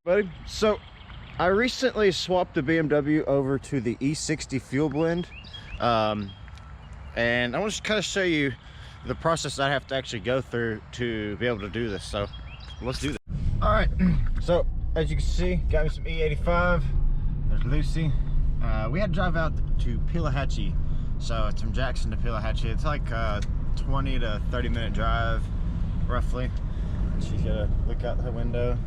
Buddy, so I recently swapped the BMW over to the E60 fuel blend, and I want to kind of show you the process I have to actually go through to be able to do this. So let's do this. All right, so as you can see, got me some E85. There's Lucy. We had to drive out to Pelahatchie, so it's from Jackson to Pelahatchie. It's like a 20 to 30 minute drive roughly. She's gotta look out her window.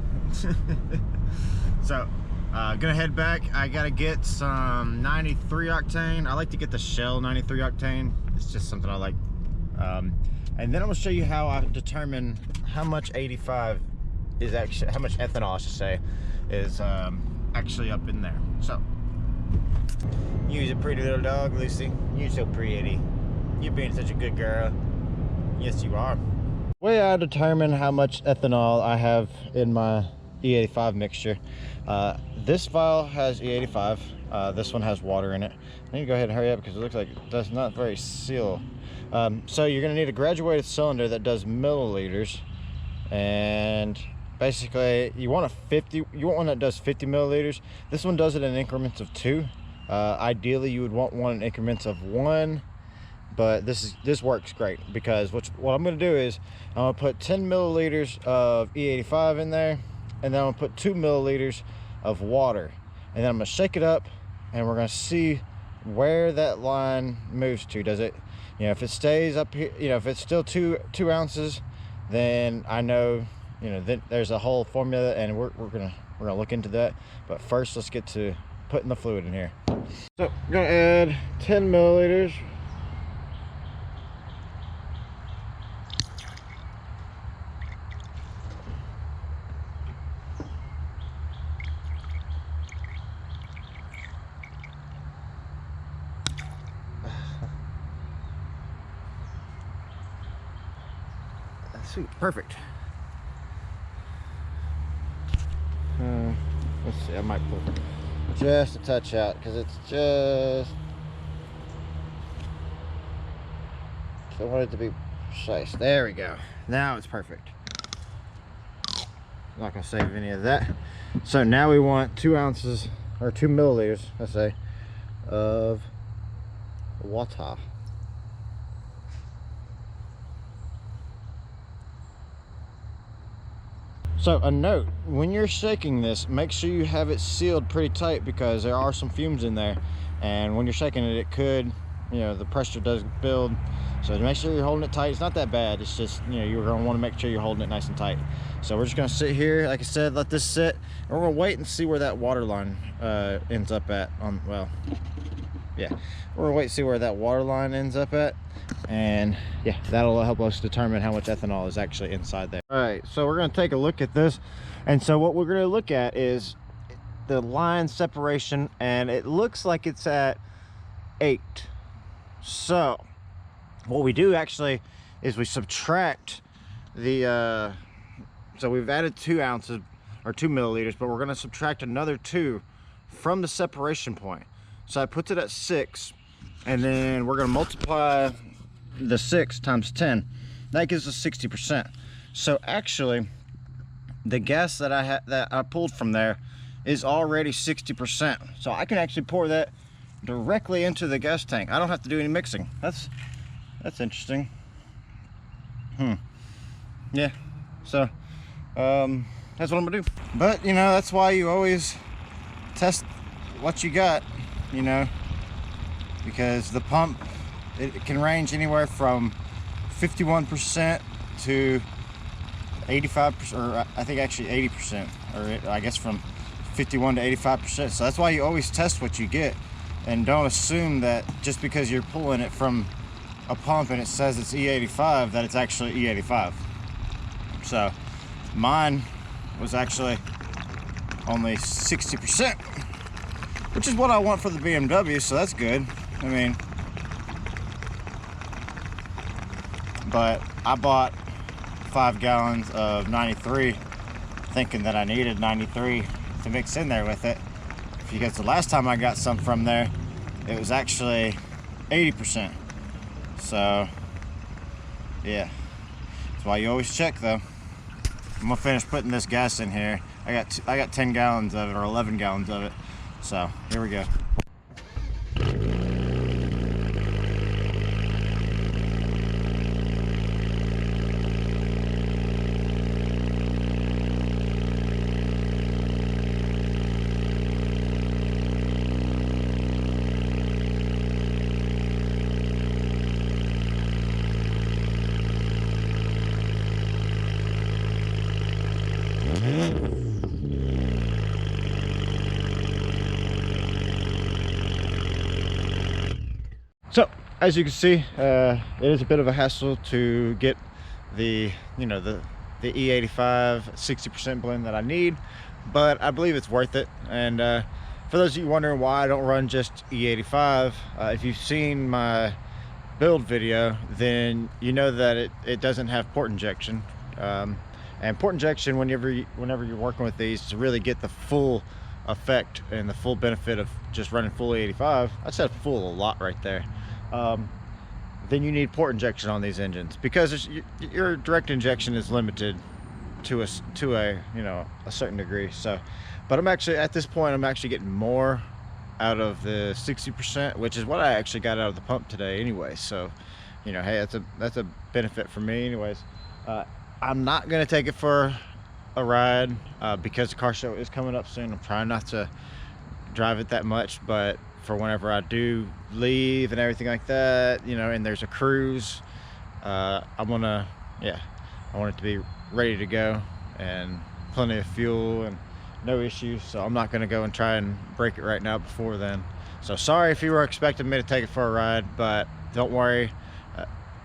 So gonna head back. I gotta get some 93 octane. I like to get the Shell 93 octane. It's just something I like. And then I'm gonna show you how I determine how much 85 is actually, how much ethanol I should say, is actually up in there. So you're a pretty little dog, Lucy. You're so pretty. You're being such a good girl. Yes, you are. The way I determine how much ethanol I have in my E85 mixture, this vial has E85, this one has water in it. I need to go ahead and hurry up because it looks like it does not very seal. So you're going to need a graduated cylinder that does milliliters, and basically you want one that does 50 milliliters. This one does it in increments of 2. Ideally you would want one in increments of 1. But this works great because what I'm going to do is I'm going to put 10 milliliters of E85 in there, and then I'm going to put 2 milliliters of water, and then I'm going to shake it up, and we're going to see where that line moves to. Does it, if it stays up here, if it's still two ounces, then I know, then there's a whole formula, and we're gonna look into that. But first, let's get to putting the fluid in here. So I'm gonna add 10 milliliters. Sweet, perfect. Let's see, I might pull just a touch out because it's just, I want it to be precise. There we go. Now it's perfect. Not gonna save any of that. So now we want 2 ounces or 2 milliliters, let's say, of water. So a note, when you're shaking this, make sure you have it sealed pretty tight because there are some fumes in there, and when you're shaking it, it could, the pressure does build. So make sure you're holding it tight. It's not that bad. It's just, you're gonna want to make sure you're holding it nice and tight. So we're just gonna sit here, like I said, let this sit, and we're gonna wait and see where that water line ends up at. Yeah, we're gonna wait and see where that water line ends up at, and yeah, that'll help us determine how much ethanol is actually inside there. All right, so we're gonna take a look at this, and so what we're gonna look at is the line separation, and it looks like it's at 8. So what we do actually is we subtract the so we've added 2 ounces or 2 milliliters, but we're gonna subtract another 2 from the separation point. So I put it at 6, and then we're gonna multiply the 6 times 10. That gives us 60%. So actually, the gas that I pulled from there is already 60%. So I can actually pour that directly into the gas tank. I don't have to do any mixing. That's interesting. Yeah. So that's what I'm gonna do. But that's why you always test what you got. Because the pump, it can range anywhere from 51% to 85%, or I think actually 80%, or I guess from 51 to 85%. So that's why you always test what you get, and don't assume that just because you're pulling it from a pump and it says it's E85 that it's actually E85. So mine was actually only 60%, which is what I want for the BMW, so that's good. But I bought 5 gallons of 93 thinking that I needed 93 to mix in there with it, because the last time I got some from there, it was actually 80%. So yeah, that's why you always check though. I'm gonna finish putting this gas in here, I got 10 gallons of it, or 11 gallons of it. So here we go. So as you can see, it is a bit of a hassle to get the the E85 60% blend that I need, but I believe it's worth it. And for those of you wondering why I don't run just E85, if you've seen my build video, then you know that it doesn't have port injection. And port injection, whenever you're working with these, to really get the full effect and the full benefit of just running full E85, I said full a lot right there, then you need port injection on these engines, because your direct injection is limited to a certain degree. So, but I'm actually at this point, I'm actually getting more out of the 60%, which is what I actually got out of the pump today anyway. So, hey, that's a benefit for me anyways. I'm not gonna take it for a ride because the car show is coming up soon. I'm trying not to drive it that much, but for whenever I do leave and everything like that, and there's a cruise, I want it to be ready to go and plenty of fuel and no issues. So I'm not going to go and try and break it right now before then. So sorry if you were expecting me to take it for a ride, but don't worry,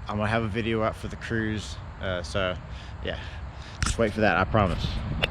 I'm gonna have a video out for the cruise. So yeah, just wait for that, I promise.